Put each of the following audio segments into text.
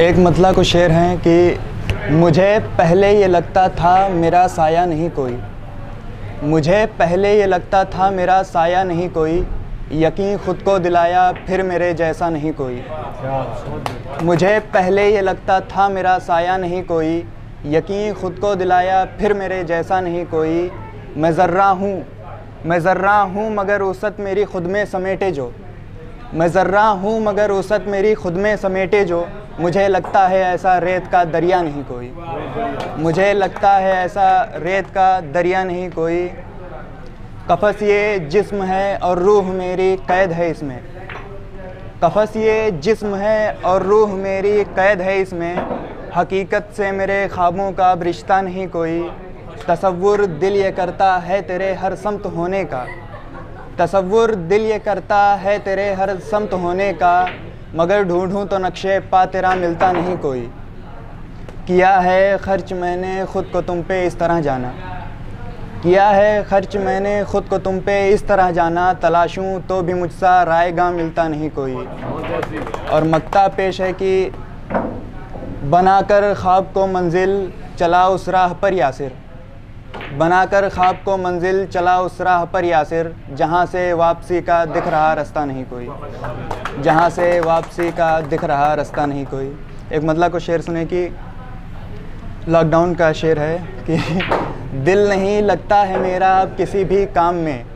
एक मतला को शेर हैं कि मुझे पहले ये लगता था मेरा साया नहीं कोई, मुझे पहले ये लगता था मेरा साया नहीं कोई, यकीन ख़ुद को दिलाया फिर मेरे जैसा नहीं कोई। मुझे पहले ये लगता था मेरा साया नहीं कोई, यकीन ख़ुद को दिलाया फिर मेरे जैसा नहीं कोई। मैं ज़र्रा हूँ मगर वसअत मेरी ख़ुद में समेटे जो, मैं ज़र्रा हूँ मगर वसअत मेरी ख़ुद में समेटे जो। मुझे लगता है ऐसा रेत का दरिया नहीं कोई, मुझे लगता है ऐसा रेत का दरिया नहीं कोई। कफ़स ये जिस्म है और रूह मेरी कैद है इसमें, कफ़स ये जिस्म है और रूह मेरी कैद है इसमें। हकीकत से मेरे ख्वाबों का अब रिश्ता नहीं कोई। तसव्वुर दिल ये करता है तेरे हर समत होने का, तसव्वुर दिल ये करता है तेरे हर समत होने का, मगर ढूंढूं तो नक्शे पा तेरा मिलता नहीं कोई। किया है खर्च मैंने ख़ुद को तुम पे इस तरह जाना, किया है खर्च मैंने ख़ुद को तुम पे इस तरह जाना। तलाशूं तो भी मुझसा रायगा मिलता नहीं कोई। और मक्ता पेश है कि बनाकर ख्वाब को मंजिल चला उस राह पर यासिर, बनाकर ख्वाब को मंजिल चला उस राह पर यासिर, जहाँ से वापसी का दिख रहा रास्ता नहीं कोई, जहाँ से वापसी का दिख रहा रास्ता नहीं कोई। एक मतलब को शेर सुने कि लॉकडाउन का शेर है कि दिल नहीं लगता है मेरा अब किसी भी काम में,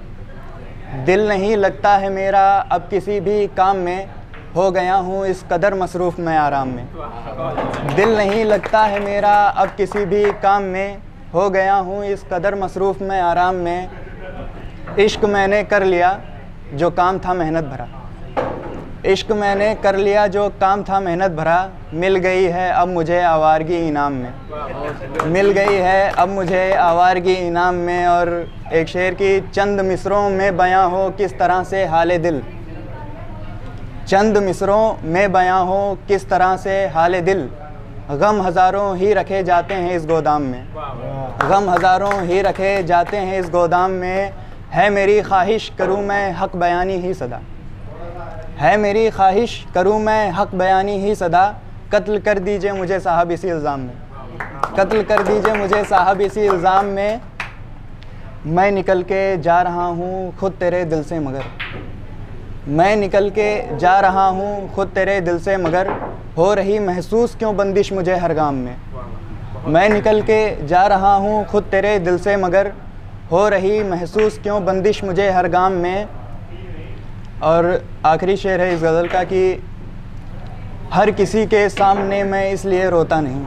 दिल नहीं लगता है मेरा अब किसी भी काम में, हो गया हूँ इस कदर मसरूफ़ मैं आराम में। दिल नहीं लगता है मेरा अब किसी भी काम में, हो गया हूँ इस कदर मसरूफ़ मैं आराम में। इश्क मैंने कर लिया जो काम था मेहनत भरा, इश्क मैंने कर लिया जो काम था मेहनत भरा। मिल गई है अब मुझे आवारगी इनाम में, मिल गई है अब मुझे आवारगी इनाम में। और एक शेर की चंद मिसरों में बयां हो किस तरह से हाले दिल, चंद मिसरों में बयां हो किस तरह से हाले दिल। गम हज़ारों ही रखे जाते हैं इस गोदाम में, गम हज़ारों ही रखे जाते हैं इस गोदाम में। है मेरी ख्वाहिश करूँ मैं हक़ बयानी ही सदा, है मेरी ख्वाहिश करूँ मैं हक़ बयानी ही सदा। कत्ल कर दीजिए मुझे साहब इसी इल्ज़ाम में, कत्ल कर दीजिए मुझे साहब इसी इल्ज़ाम में। मैं निकल के जा रहा हूँ खुद तेरे दिल से मगर, मैं निकल के जा रहा हूँ खुद तेरे दिल से मगर, हो रही महसूस क्यों बंदिश मुझे हर गाम में। मैं निकल के जा रहा हूँ खुद तेरे दिल से मगर, हो रही महसूस क्यों बंदिश मुझे हर गाम में। और आखिरी शेर है इस गज़ल का कि हर किसी के सामने मैं इसलिए रोता नहीं,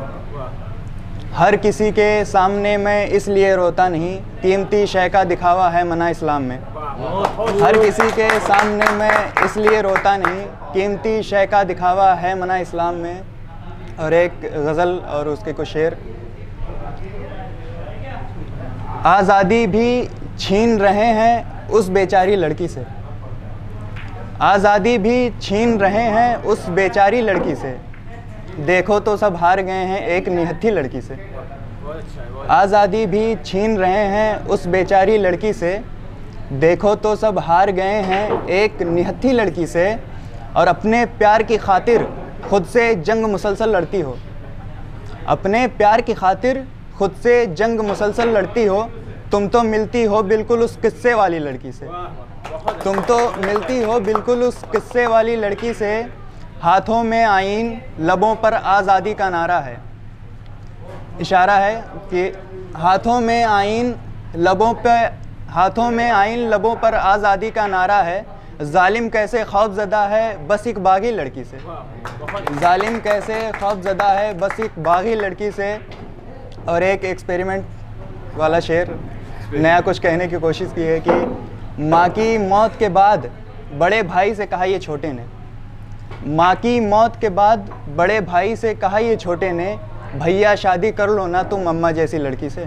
हर किसी के सामने मैं इसलिए रोता नहीं, कीमती शय का दिखावा है मना इस्लाम में। हर किसी के सामने मैं इसलिए रोता नहीं, कीमती शय का दिखावा है मना इस्लाम में। और एक गज़ल और उसके कुछ शेर। आज़ादी भी छीन रहे हैं उस बेचारी लड़की से, आज़ादी भी छीन रहे हैं उस बेचारी लड़की से, देखो तो सब हार गए हैं एक निहत्थी लड़की से। आज़ादी भी छीन रहे हैं उस बेचारी लड़की से, देखो तो सब हार गए हैं एक निहत्थी लड़की से। और अपने प्यार की खातिर खुद से जंग मुसलसल लड़ती हो, अपने प्यार की खातिर खुद से जंग मुसलसल लड़ती हो। तुम तो मिलती हो बिल्कुल उस किस्से वाली लड़की से, तुम तो मिलती हो बिल्कुल उस किस्से वाली लड़की से। हाथों में आईन लबों पर आज़ादी का नारा है, इशारा है कि हाथों में आईन लबों पर, हाथों में आईन लबों पर आज़ादी का नारा है। जालिम कैसे खौफज़दा है बस एक बागी लड़की से, जालिम कैसे खौफज़दा है बस एक बागी लड़की से। और एक एक्सपेरिमेंट वाला शेर, नया कुछ कहने की कोशिश की है कि माँ की मौत के बाद बड़े भाई से कहा ये छोटे ने, माँ की मौत के बाद बड़े भाई से कहा ये छोटे ने, भैया शादी कर लो ना तुम अम्मा जैसी लड़की से।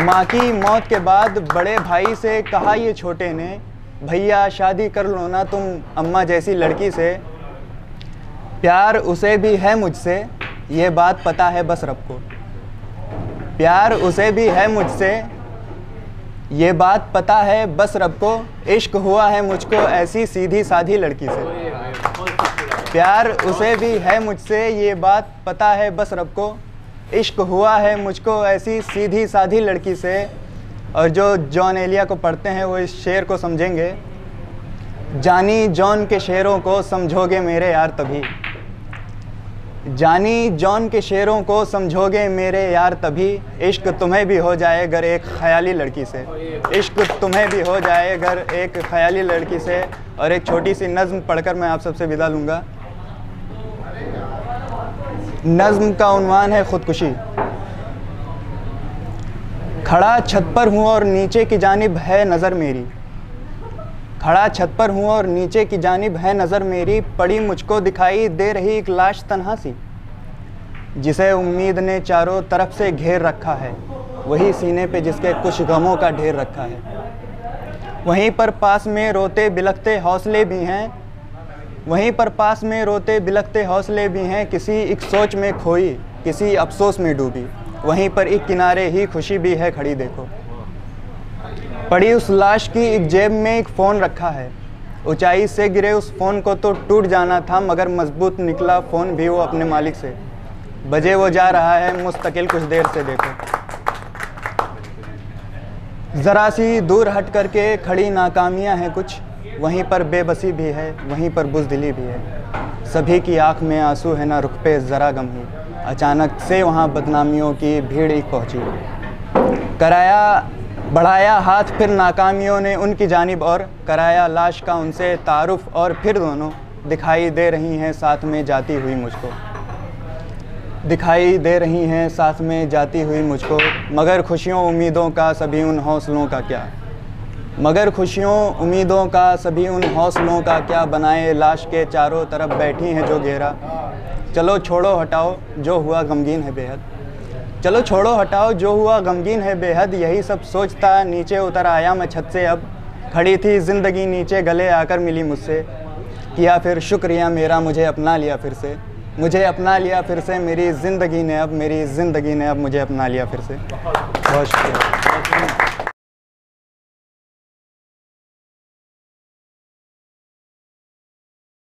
माँ की मौत के बाद बड़े भाई से कहा ये छोटे ने, भैया शादी कर लो ना तुम अम्मा जैसी लड़की से। प्यार उसे भी है मुझसे ये बात पता है बस रब को, प्यार उसे भी है मुझसे ये बात पता है बस रब को। इश्क हुआ है मुझको ऐसी सीधी साधी लड़की से। प्यार उसे भी है मुझसे, ये बात पता है बस रब को। इश्क हुआ है मुझको ऐसी सीधी साधी लड़की से। और जो जॉन एलिया को पढ़ते हैं वो इस शेर को समझेंगे। जानी जॉन के शेरों को समझोगे मेरे यार तभी, जानी जॉन के शेरों को समझोगे मेरे यार तभी। इश्क तुम्हें भी हो जाए अगर एक ख़याली लड़की से, इश्क तुम्हें भी हो जाए अगर एक ख़याली लड़की से। और एक छोटी सी नज़्म पढ़कर मैं आप सबसे विदा लूँगा। नज़्म का उन्वान है खुदकुशी। खड़ा छत पर हूँ और नीचे की जानिब है नज़र मेरी, खड़ा छत पर हूँ और नीचे की जानिब है नज़र मेरी। पड़ी मुझको दिखाई दे रही एक लाश तन्हा सी, जिसे उम्मीद ने चारों तरफ से घेर रखा है। वही सीने पे जिसके कुछ गमों का ढेर रखा है। वहीं पर पास में रोते बिलखते हौसले भी हैं, वहीं पर पास में रोते बिलखते हौसले भी हैं। किसी एक सोच में खोई, किसी अफसोस में डूबी, वहीं पर एक किनारे ही खुशी भी है खड़ी देखो। पड़ी उस लाश की एक जेब में एक फ़ोन रखा है। ऊंचाई से गिरे उस फ़ोन को तो टूट जाना था, मगर मजबूत निकला फ़ोन भी वो अपने मालिक से। बजे वो जा रहा है मुस्तकिल कुछ देर से देखो। ज़रा सी दूर हट करके खड़ी नाकामियां हैं कुछ, वहीं पर बेबसी भी है, वहीं पर बुज़दिली भी है। सभी की आँख में आंसू है ना रुख पे ज़रा गम ही। अचानक से वहाँ बदनामियों की भीड़ एक पहुँची। कराया बढ़ाया हाथ फिर नाकामियों ने उनकी जानिब और कराया लाश का उनसे तारुफ। और फिर दोनों दिखाई दे रही हैं साथ में जाती हुई मुझको, दिखाई दे रही हैं साथ में जाती हुई मुझको। मगर खुशियों उम्मीदों का सभी उन हौसलों का क्या, मगर खुशियों उम्मीदों का सभी उन हौसलों का क्या। बनाए लाश के चारों तरफ बैठी हैं जो घेरा। चलो छोड़ो हटाओ जो हुआ गमगीन है बेहद, चलो छोड़ो हटाओ जो हुआ गमगीन है बेहद। यही सब सोचता नीचे उतर आया मैं छत से अब। खड़ी थी ज़िंदगी नीचे गले आकर मिली मुझसे। किया फिर शुक्रिया मेरा मुझे अपना लिया फिर से, मुझे अपना लिया फिर से। मेरी ज़िंदगी ने अब, मेरी ज़िंदगी ने अब मुझे अपना लिया फिर से। बहुत शुक्रिया।